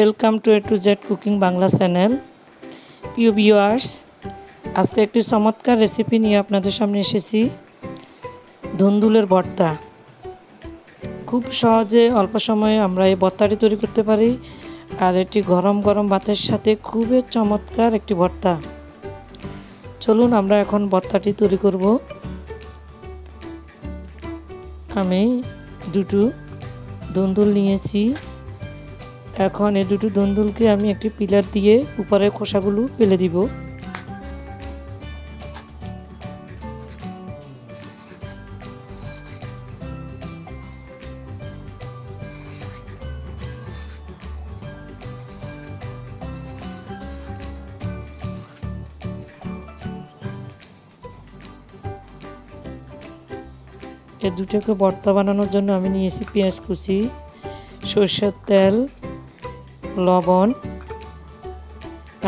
Welcome to A to Z cooking Bangla channel. প্রিয় viewers, আজকে একটি চমৎকার রেসিপি নিয়ে আপনাদের সামনে এসেছি। ধুন্দুলের ভর্তা। খুব সহজে অল্প সময়ে আমরা এই ভর্তাটি তৈরি করতে পারি, আর এটি গরম গরম ভাতের সাথে খুবই চমৎকার একটি ভর্তা। চলুন আমরা এখন ভর্তাটি তৈরি করব। আমি দুটো ধুন্দুল নিয়েছি। এখন এই দুটো ধুন্দুলকে আমি একটি পিলার দিয়ে উপরের খোসাগুলো ফেলে দিব। এই দুটোকে ভর্তা বানানোর জন্য আমি নিয়েছি পেঁয়াজ কুচি, সরষের তেল, লবণ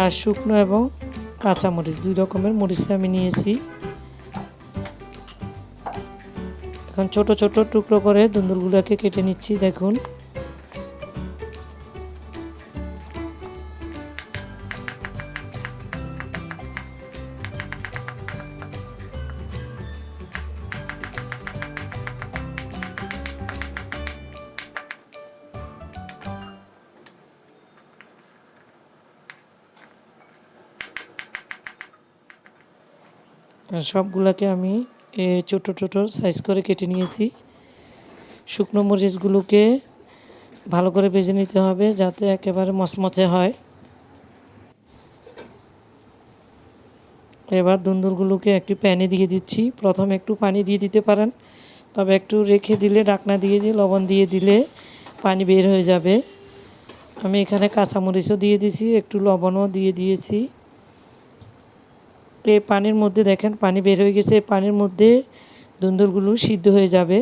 আর শুকনো এবং কাঁচামরিচ, দুই রকমের মরিচ আমি নিয়েছি। এখন ছোট ছোট টুকরো করে ধুন্দুলগুলোকে কেটে নিচ্ছি। দেখুন, সবগুলোকে আমি ছোট ছোট সাইজ করে কেটে নিয়েছি। শুকনো মরিচগুলোকে ভালো করে ভেজে নিতে হবে যাতে একেবারে মচমচে হয়। এবার ধুন্দুলগুলোকে একটি প্যানে দিয়ে দিচ্ছি। প্রথমে একটু পানি দিয়ে দিতে পারেন, তবে একটু রেখে দিলে, ঢাকনা দিয়ে লবণ দিয়ে দিলে পানি বের হয়ে যাবে। আমি এখানে কাঁচামরিচও দিয়ে দিয়েছি, একটু লবণও দিয়ে দিয়েছি। এই পানির মধ্যে দেখেন পানি বের হয়ে গেছে। এই পানির মধ্যে ধুন্দুলগুলো সিদ্ধ হয়ে যাবে।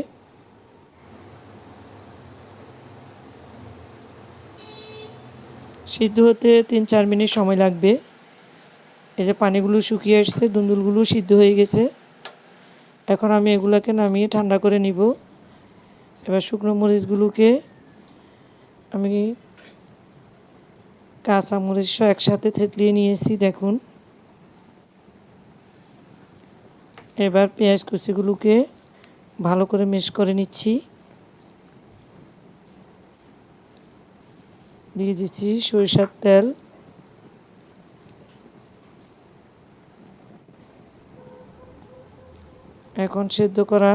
সিদ্ধ হতে 3-4 মিনিট সময় লাগবে। এই যে পানিগুলো শুকিয়ে আসছে, ধুন্দুলগুলো সিদ্ধ হয়ে গেছে। এখন আমি এগুলোকে নামিয়ে ঠান্ডা করে নিব। এবার শুকনো মরিচগুলোকে আমি কাঁচামরিচ একসাথে থেতলিয়ে নিয়েছি। দেখুন, এবার পেঁয়াজ কুচিগুলোকে ভালো করে মিক্স করে নিচ্ছি। দিয়ে দিচ্ছি সরিষার তেল, এখন সেদ্ধ করা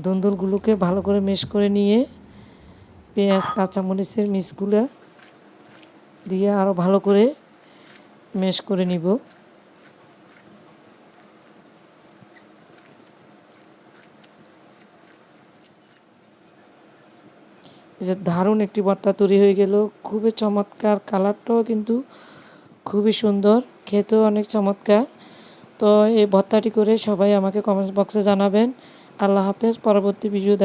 ধুন্দুলগুলোকে ভালো করে মিক্স করে নিয়ে পেঁয়াজ কাঁচামরিচের মিক্সগুলো দিয়ে আরও ভালো করে মিক্স করে নিব। এই যে দারুণ একটি ভর্তা তৈরি হয়ে গেল, খুবই চমৎকার। কালারটাও কিন্তু খুবই সুন্দর, খেতেও অনেক চমৎকার। তো এই ভর্তাটি করে সবাই আমাকে কমেন্ট বক্সে জানাবেন। আল্লাহ হাফেজ। পরবর্তী ভিডিও